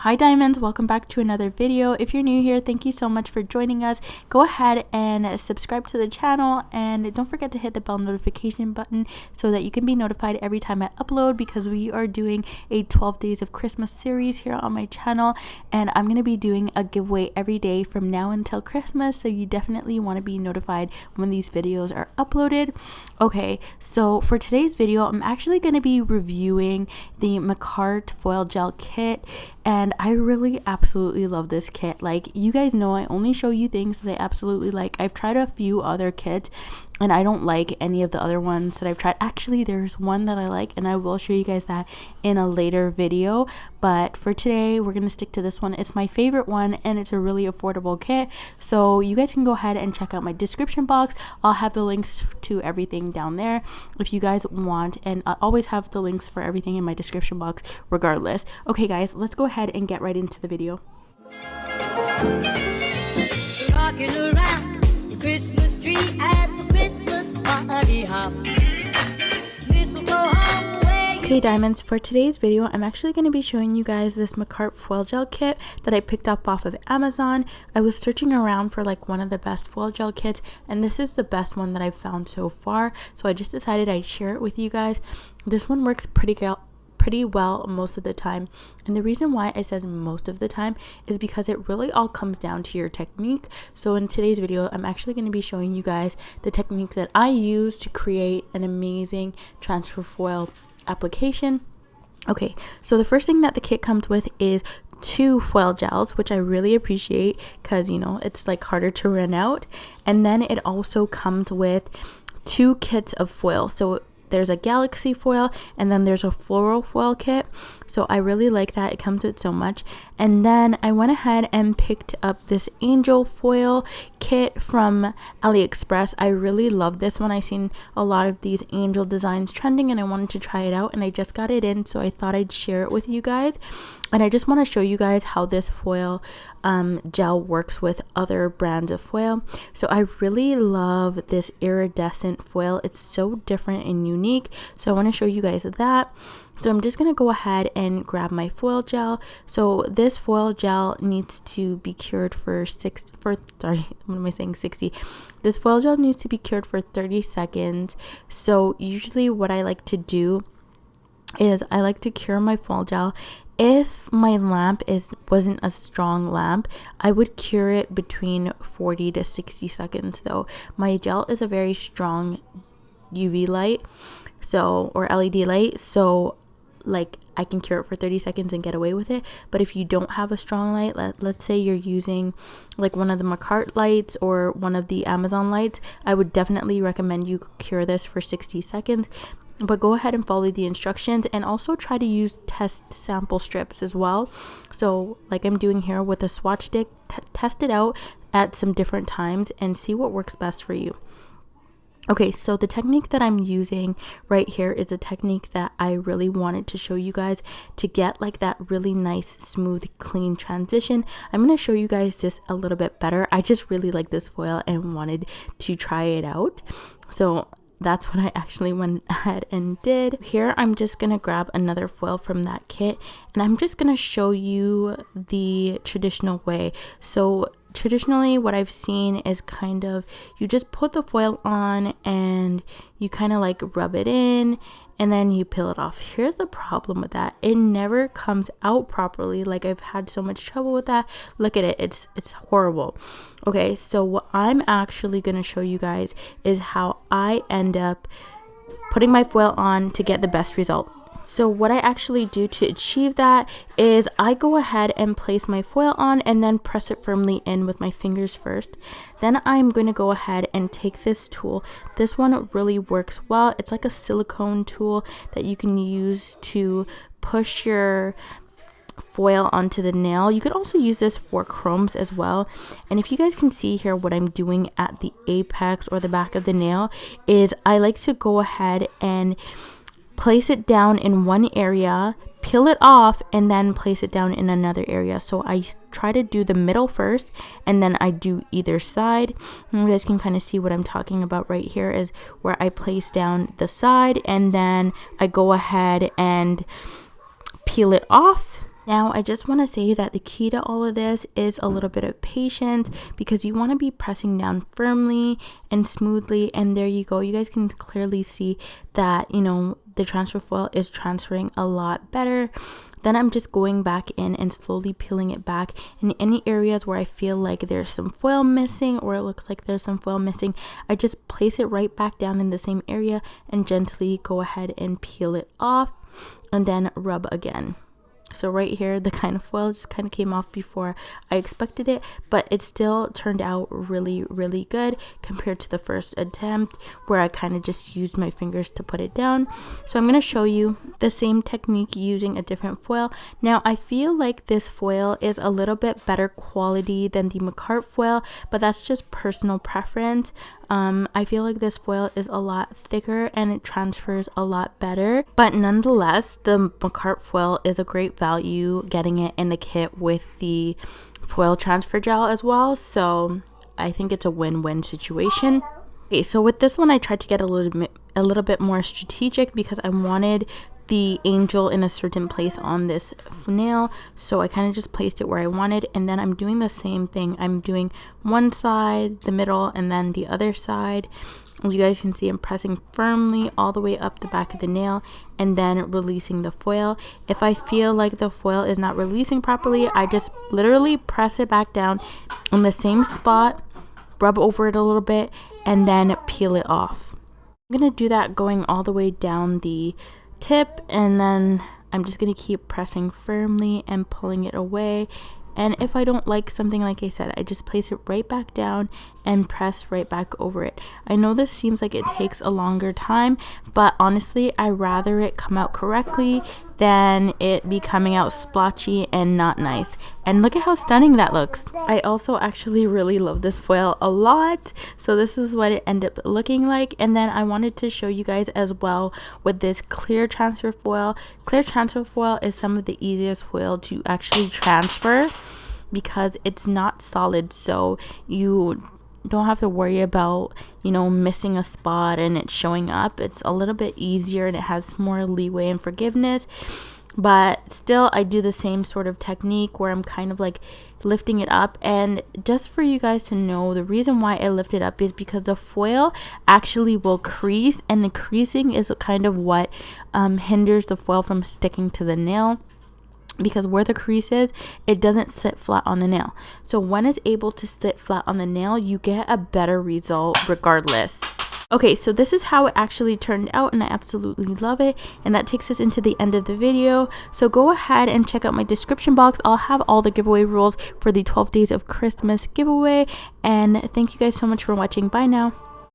Hi diamonds, welcome back to another video. If you're new here, thank you so much for joining us. Go ahead and subscribe to the channel and don't forget to hit the bell notification button so that you can be notified every time I upload, because we are doing a 12 days of Christmas series here on my channel, and I'm going to be doing a giveaway every day from now until Christmas, so you definitely want to be notified when these videos are uploaded. Okay, so for today's video, I'm actually going to be reviewing the Makartt foil gel kit, and I really absolutely love this kit. Like, you guys know I only show you things that I absolutely like. I've tried a few other kits and I don't like any of the other ones that I've tried. Actually, there's one that I like and I will show you guys that in a later video, but for today we're gonna stick to this one. It's my favorite one and it's a really affordable kit, so you guys can go ahead and check out my description box. I'll have the links to everything down there if you guys want, and I always have the links for everything in my description box regardless. Okay guys, let's go ahead and get right into the video. Rocking around the Christmas tree at the Christmas party hop. Okay diamonds, for today's video I'm actually going to be showing you guys this Makartt foil gel kit that I picked up off of Amazon. I was searching around for like one of the best foil gel kits, and this is the best one that I've found so far, so I just decided I'd share it with you guys. This one works pretty well most of the time, and the reason why I says most of the time is because it really all comes down to your technique. So in today's video I'm actually going to be showing you guys the technique that I use to create an amazing transfer foil application. Okay, so the first thing that the kit comes with is 2 foil gels, which I really appreciate because, you know, it's like harder to run out. And then it also comes with 2 kits of foil. So there's a galaxy foil and then there's a floral foil kit, so I really like that. It comes with so much. And then I went ahead and picked up this angel foil kit from Aliexpress. I really love this one. I seen a lot of these angel designs trending and I wanted to try it out, and I just got it in, so I thought I'd share it with you guys. And I just want to show you guys how this foil gel works with other brands of foil. So I really love this iridescent foil. It's so different and unique, so I want to show you guys that. So I'm just going to go ahead and grab my foil gel. So this foil gel needs to be cured for 60. This foil gel needs to be cured for 30 seconds. So usually what I like to do is I like to cure my foil gel. If my lamp wasn't a strong lamp, I would cure it between 40 to 60 seconds though. My gel is a very strong UV light, so, or LED light, so like I can cure it for 30 seconds and get away with it. But if you don't have a strong light, let's say you're using like one of the Makartt lights or one of the Amazon lights, I would definitely recommend you cure this for 60 seconds. But go ahead and follow the instructions, and also try to use test sample strips as well. So like I'm doing here with a swatch stick, test it out at some different times and see what works best for you. Okay, so the technique that I'm using right here is a technique that I really wanted to show you guys to get like that really nice, smooth, clean transition. I'm going to show you guys this a little bit better. I just really like this foil and wanted to try it out. So that's what I actually went ahead and did. Here I'm just going to grab another foil from that kit, and I'm just going to show you the traditional way. So traditionally what I've seen is kind of, you just put the foil on and you kind of like rub it in and then you peel it off. Here's the problem with that. It never comes out properly. Like, I've had so much trouble with that. Look at it. It's horrible. Okay, so what I'm actually going to show you guys is how I end up putting my foil on to get the best result. So what I actually do to achieve that is I go ahead and place my foil on and then press it firmly in with my fingers first. Then I'm going to go ahead and take this tool. This one really works well. It's like a silicone tool that you can use to push your foil onto the nail. You could also use this for chromes as well. And if you guys can see here, what I'm doing at the apex or the back of the nail is I like to go ahead and place it down in one area, peel it off, and then place it down in another area. So I try to do the middle first, and then I do either side. And you guys can kind of see what I'm talking about right here is where I place down the side, and then I go ahead and peel it off. Now, I just want to say that the key to all of this is a little bit of patience, because you want to be pressing down firmly and smoothly. And there you go. You guys can clearly see that, you know, the transfer foil is transferring a lot better. Then I'm just going back in and slowly peeling it back. In any areas where I feel like there's some foil missing, or it looks like there's some foil missing, I just place it right back down in the same area and gently go ahead and peel it off and then rub again. So right here, the kind of foil just kind of came off before I expected it, but it still turned out really, really good compared to the first attempt where I kind of just used my fingers to put it down. So I'm going to show you the same technique using a different foil. Now, I feel like this foil is a little bit better quality than the Makartt foil, but that's just personal preference. I feel like this foil is a lot thicker and it transfers a lot better, but nonetheless, the Makartt foil is a great value getting it in the kit with the foil transfer gel as well. So I think it's a win-win situation. Okay, so with this one, I tried to get a little bit more strategic because I wanted the angel in a certain place on this nail, so I kind of just placed it where I wanted, and then I'm doing the same thing. I'm doing one side, the middle, and then the other side. You guys can see I'm pressing firmly all the way up the back of the nail and then releasing the foil. If I feel like the foil is not releasing properly, I just literally press it back down in the same spot, rub over it a little bit, and then peel it off. I'm gonna do that going all the way down the tip, and then I'm just gonna keep pressing firmly and pulling it away. And if I don't like something, like I said, I just place it right back down and press right back over it. I know this seems like it takes a longer time, but honestly, I rather it come out correctly than it be coming out splotchy and not nice. And look at how stunning that looks. I also actually really love this foil a lot, so this is what it ended up looking like. And then I wanted to show you guys as well with this clear transfer foil. Clear transfer foil is some of the easiest foil to actually transfer because it's not solid, so you don't have to worry about, you know, missing a spot and it showing up. It's a little bit easier and it has more leeway and forgiveness. But still, I do the same sort of technique where I'm kind of like lifting it up. And just for you guys to know, the reason why I lift it up is because the foil actually will crease, and the creasing is kind of what hinders the foil from sticking to the nail. Because where the crease is, it doesn't sit flat on the nail. So when it's able to sit flat on the nail, you get a better result regardless. Okay, so this is how it actually turned out, and I absolutely love it. And that takes us into the end of the video. So go ahead and check out my description box. I'll have all the giveaway rules for the 12 days of Christmas giveaway. And thank you guys so much for watching. Bye now.